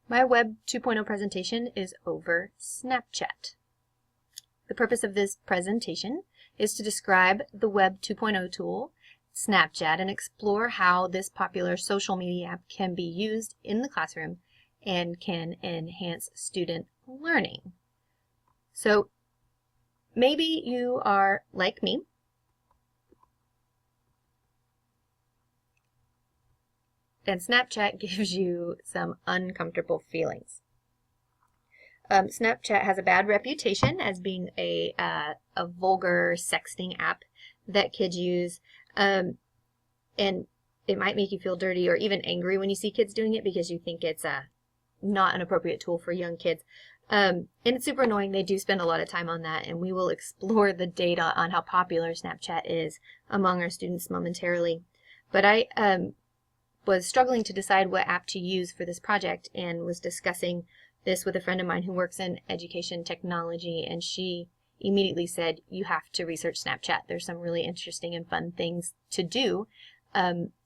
My Web 2.0 presentation is over Snapchat. The purpose of this presentation is to describe the Web 2.0 tool, Snapchat, and explore how this popular social media app can be used in the classroom and can enhance student learning. So maybe you are like me, and Snapchat gives you some uncomfortable feelings. Snapchat has a bad reputation as being a vulgar sexting app that kids use, and it might make you feel dirty or even angry when you see kids doing it because you think it's not an appropriate tool for young kids. And it's super annoying. They do spend a lot of time on that, and we will explore the data on how popular Snapchat is among our students momentarily. But I was struggling to decide what app to use for this project and was discussing this with a friend of mine who works in education technology, and she immediately said, you have to research Snapchat. There's some really interesting and fun things to do.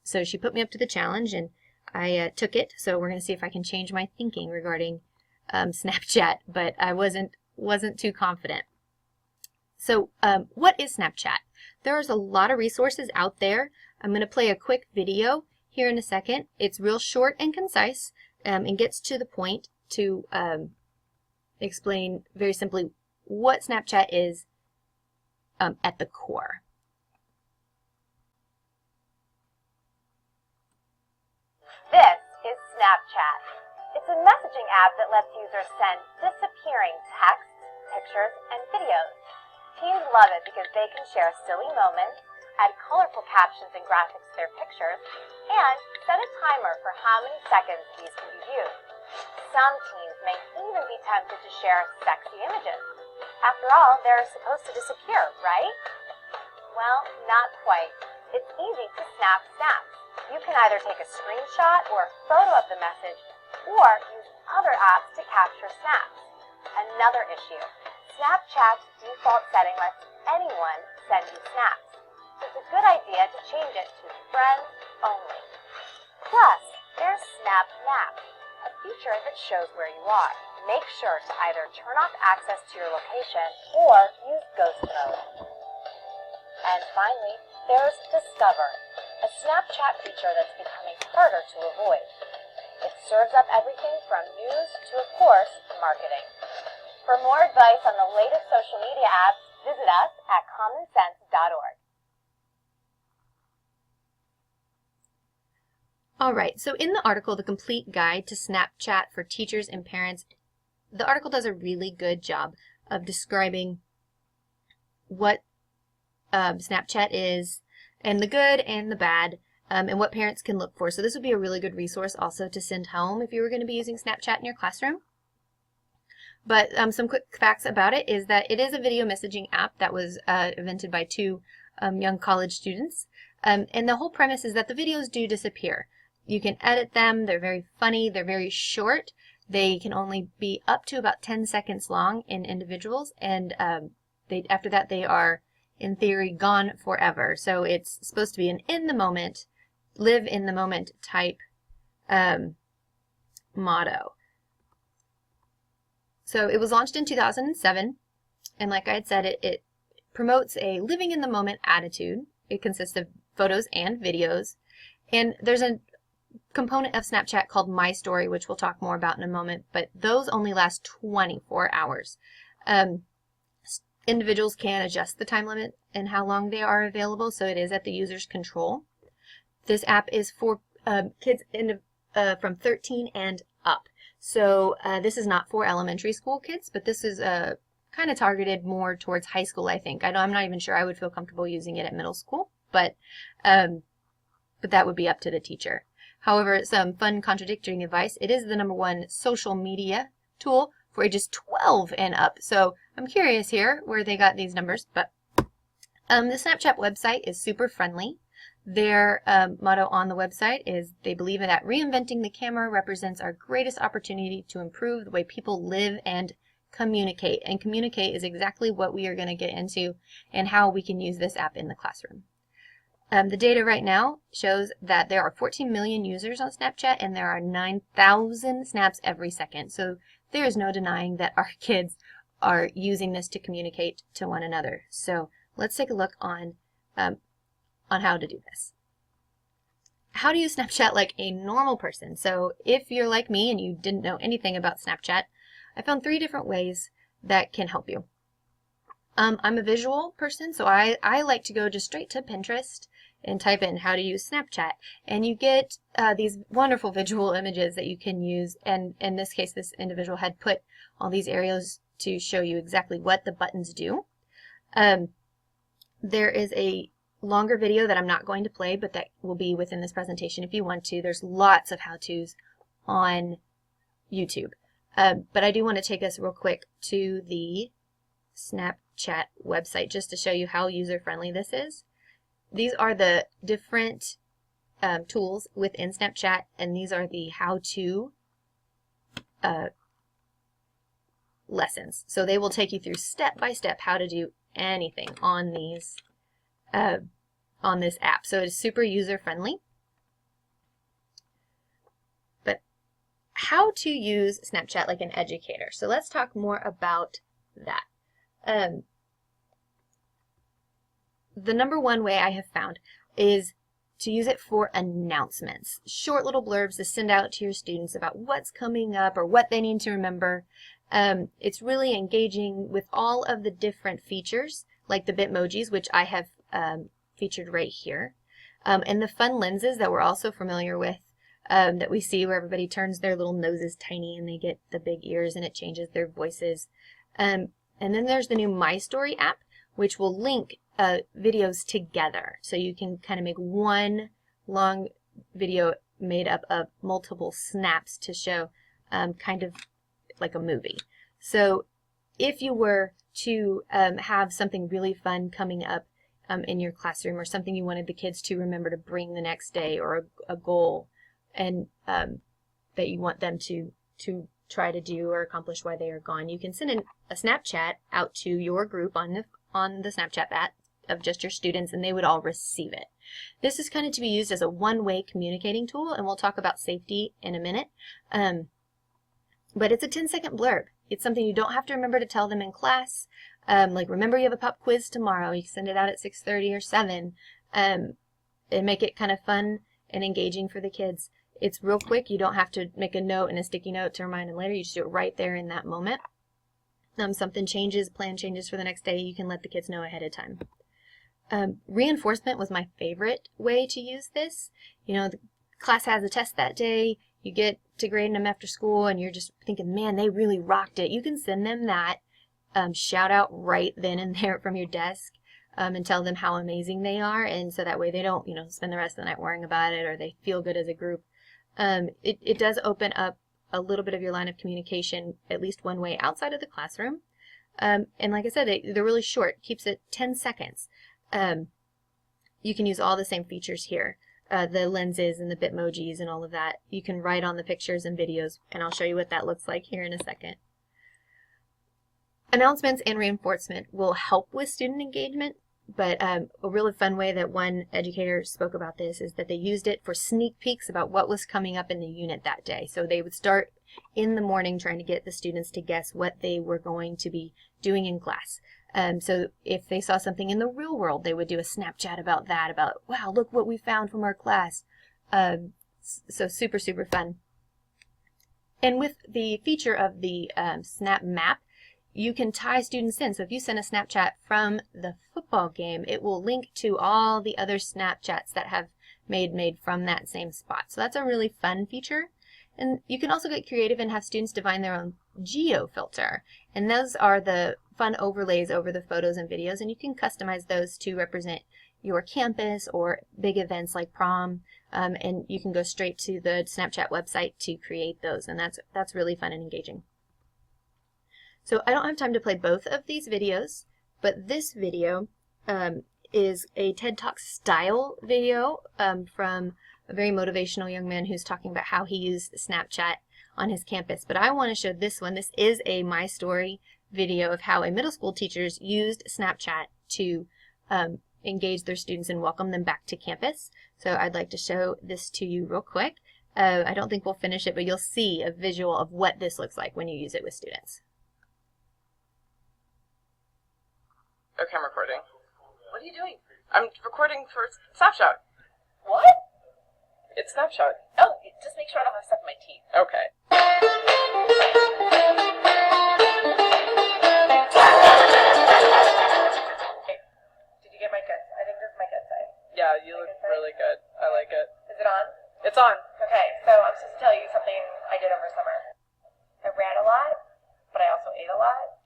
So she put me up to the challenge, and I took it. So we're going to see if I can change my thinking regarding Snapchat, but I wasn't too confident. So what is Snapchat? There's a lot of resources out there. I'm going to play a quick video here in a second. It's real short and concise and gets to the point to explain very simply what Snapchat is at the core. This is Snapchat. It's a messaging app that lets users send disappearing texts, pictures, and videos. Teens love it because they can share silly moments, add colorful captions and graphics to their pictures, and set a timer for how many seconds these can be viewed. Some teens may even be tempted to share sexy images. After all, they're supposed to disappear, right? Well, not quite. It's easy to snap snaps. You can either take a screenshot or a photo of the message, or use other apps to capture snaps. Another issue, Snapchat's default setting lets anyone send you snaps. So it's a good idea to change it to friends only. Plus, there's Snap Map, a feature that shows where you are. Make sure to either turn off access to your location or use ghost mode. And finally, there's Discover, a Snapchat feature that's becoming harder to avoid. It serves up everything from news to, of course, marketing. For more advice on the latest social media apps, visit us at commonsense.org. All right, so in the article, The Complete Guide to Snapchat for Teachers and Parents, the article does a really good job of describing what Snapchat is, and the good and the bad, and what parents can look for. So this would be a really good resource also to send home if you were going to be using Snapchat in your classroom. But some quick facts about it is that it is a video messaging app that was invented by two young college students. And the whole premise is that the videos do disappear. You can edit them. They're very funny. They're very short. They can only be up to about 10 seconds long in individuals. And after that, they are, in theory, gone forever. So it's supposed to be an in-the-moment, live-in-the-moment type motto. So it was launched in 2007, and like I had said, it promotes a living-in-the-moment attitude. It consists of photos and videos, and there's a component of Snapchat called My Story, which we'll talk more about in a moment, but those only last 24 hours. Individuals can adjust the time limit and how long they are available, so it is at the user's control. This app is for kids from 13 and up. So this is not for elementary school kids, but this is kind of targeted more towards high school, I think. I'm not even sure I would feel comfortable using it at middle school, but that would be up to the teacher. However, some fun contradicting advice. It is the #1 social media tool for ages 12 and up. So I'm curious here where they got these numbers, but the Snapchat website is super friendly. Their motto on the website is they believe that reinventing the camera represents our greatest opportunity to improve the way people live and communicate. And communicate is exactly what we are going to get into and how we can use this app in the classroom. The data right now shows that there are 14 million users on Snapchat and there are 9,000 snaps every second. So there is no denying that our kids are using this to communicate to one another. So let's take a look on how to do this. How to use Snapchat like a normal person. So if you're like me and you didn't know anything about Snapchat, I found 3 different ways that can help you. I'm a visual person, so I like to go just straight to Pinterest and type in how to use Snapchat, and you get these wonderful visual images that you can use. And in this case, this individual had put all these areas to show you exactly what the buttons do. There is a longer video that I'm not going to play, but that will be within this presentation if you want to. There's lots of how-tos on YouTube. But I do want to take us real quick to the Snapchat website just to show you how user-friendly this is. These are the different tools within Snapchat, and these are the how-to lessons. So they will take you through step by step how to do anything on these on this app. So it's super user-friendly. But how to use Snapchat like an educator. So let's talk more about that. The number one way I have found is to use it for announcements. Short little blurbs to send out to your students about what's coming up or what they need to remember. It's really engaging with all of the different features, like the Bitmojis, which I have featured right here, and the fun lenses that we're also familiar with, that we see where everybody turns their little noses tiny and they get the big ears and it changes their voices. And then there's the new My Story app, which will link videos together. So you can kind of make one long video made up of multiple snaps to show kind of like a movie. So if you were to have something really fun coming up in your classroom, or something you wanted the kids to remember to bring the next day, or a goal and that you want them to try to do or accomplish while they are gone, you can send a Snapchat out to your group on the Snapchat app of just your students, and they would all receive it. This is kind of to be used as a one-way communicating tool, and we'll talk about safety in a minute. But it's a 10-second blurb. It's something you don't have to remember to tell them in class. Like, remember you have a pop quiz tomorrow. You can send it out at 6:30 or 7, and make it kind of fun and engaging for the kids. It's real quick. You don't have to make a note and a sticky note to remind them later. You just do it right there in that moment. Something changes, plan changes for the next day, you can let the kids know ahead of time. Reinforcement was my favorite way to use this. You know, the class has a test that day, you get to grading them after school, and you're just thinking, man, they really rocked it. You can send them that shout out right then and there from your desk, and tell them how amazing they are, and so that way they don't, spend the rest of the night worrying about it, or they feel good as a group. It does open up a little bit of your line of communication, at least one way outside of the classroom. And like I said, they're really short. Keeps it 10 seconds. You can use all the same features here. The lenses and the Bitmojis and all of that. You can write on the pictures and videos, and I'll show you what that looks like here in a second. Announcements and reinforcement will help with student engagement, but a really fun way that one educator spoke about this is that they used it for sneak peeks about what was coming up in the unit that day. So they would start in the morning trying to get the students to guess what they were going to be doing in class. So if they saw something in the real world, they would do a Snapchat about that, about, wow, look what we found from our class. So super, super fun. And with the feature of the Snap Map, you can tie students in. So if you send a Snapchat from the football game, it will link to all the other Snapchats that have made from that same spot. So that's a really fun feature. And you can also get creative and have students define their own geo filter. And those are the fun overlays over the photos and videos, and you can customize those to represent your campus or big events like prom. And you can go straight to the Snapchat website to create those, and that's really fun and engaging. So I don't have time to play both of these videos, but this video is a TED Talk style video from a very motivational young man who's talking about how he used Snapchat on his campus. But I want to show this one. This is a My Story video of how a middle school teachers used Snapchat to engage their students and welcome them back to campus. So I'd like to show this to you real quick. I don't think we'll finish it, but you'll see a visual of what this looks like when you use it with students. Okay, I'm recording. What are you doing? I'm recording for Snapshot. What? It's Snapshot. Oh, just make sure I don't have stuff in my teeth. Okay. Did you get my good? I think this is my good side. Yeah, you look really good. I like it. Is it on? It's on. Okay, so I'm supposed to tell you something I did over summer. I ran a lot, but I also ate a lot,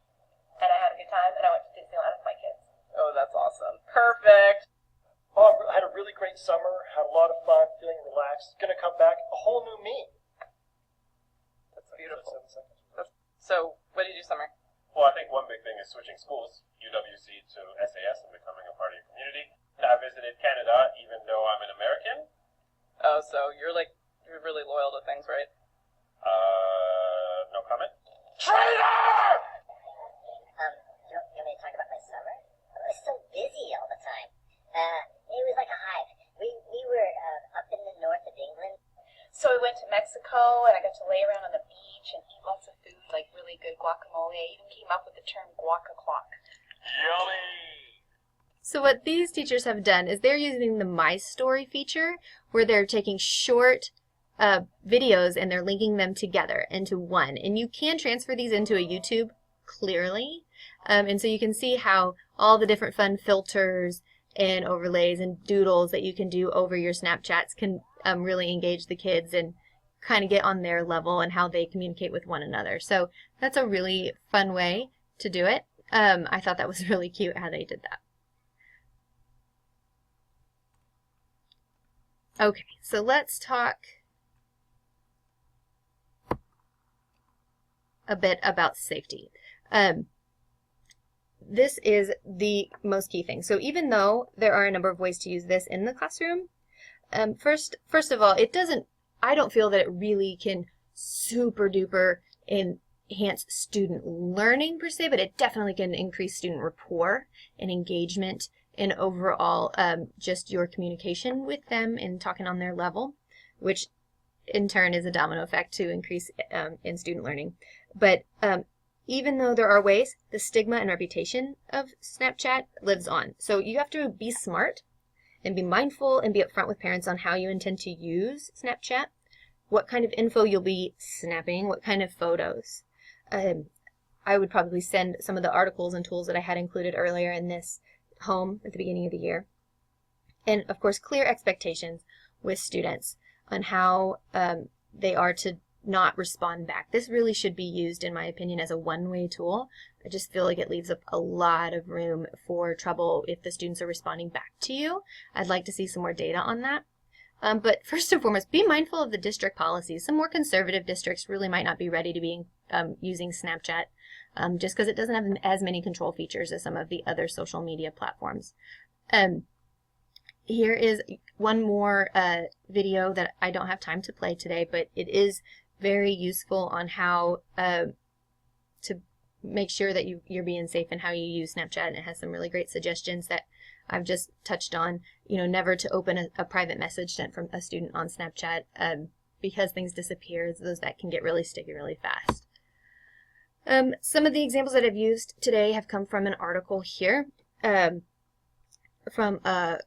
and I had a good time, and I went to Disneyland with my kids. Oh, that's awesome. Perfect. Oh, I had a really great summer, had a lot of fun, feeling relaxed. Gonna come back a whole new me. That's beautiful. 7 seconds. So, what did you do summer? Well, I think one big thing is switching schools, UWC to SAS, and becoming a part of your community. I visited Canada, even though I'm an American. Oh, so you're really loyal to things, right? No comment. Traitor! You want me to talk about my summer? I was so busy all the time. It was like a hive. We were up in the north of England. So we went to Mexico, and I got to lay around on the beach and eat lots of food, like really good guacamole. I even came up with the term guac-a-clock. Yummy! So what these teachers have done is they're using the My Story feature, where they're taking short videos and they're linking them together into one. And you can transfer these into a YouTube clearly. And so you can see how all the different fun filters and overlays and doodles that you can do over your Snapchats can really engage the kids and kind of get on their level and how they communicate with one another. So that's a really fun way to do it. I thought that was really cute how they did that. Okay, so let's talk a bit about safety. This is the most key thing. So even though there are a number of ways to use this in the classroom, first of all, I don't feel that it really can super duper enhance student learning per se, but it definitely can increase student rapport and engagement and overall just your communication with them and talking on their level, which in turn is a domino effect to increase in student learning. But even though there are ways, the stigma and reputation of Snapchat lives on. So you have to be smart and be mindful and be upfront with parents on how you intend to use Snapchat, what kind of info you'll be snapping, what kind of photos. I would probably send some of the articles and tools that I had included earlier in this home at the beginning of the year. And of course, clear expectations with students on how they are to not respond back. This really should be used, in my opinion, as a one-way tool. I just feel like it leaves up a lot of room for trouble if the students are responding back to you. I'd like to see some more data on that. But first and foremost, be mindful of the district policies. Some more conservative districts really might not be ready to be using Snapchat just because it doesn't have as many control features as some of the other social media platforms. Here is one more video that I don't have time to play today, but it is very useful on how to make sure that you're being safe in how you use Snapchat, and it has some really great suggestions that I've just touched on. You know, never to open a private message sent from a student on Snapchat because things disappear. That can get really sticky really fast. Some of the examples that I've used today have come from an article here from a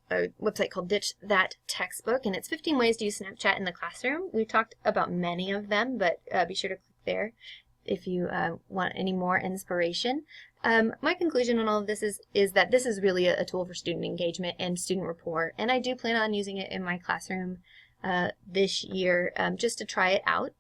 website called Ditch That Textbook, and it's 15 ways to use Snapchat in the classroom. We talked about many of them, but be sure to click there if you want any more inspiration. My conclusion on all of this is that this is really a tool for student engagement and student rapport, and I do plan on using it in my classroom this year just to try it out.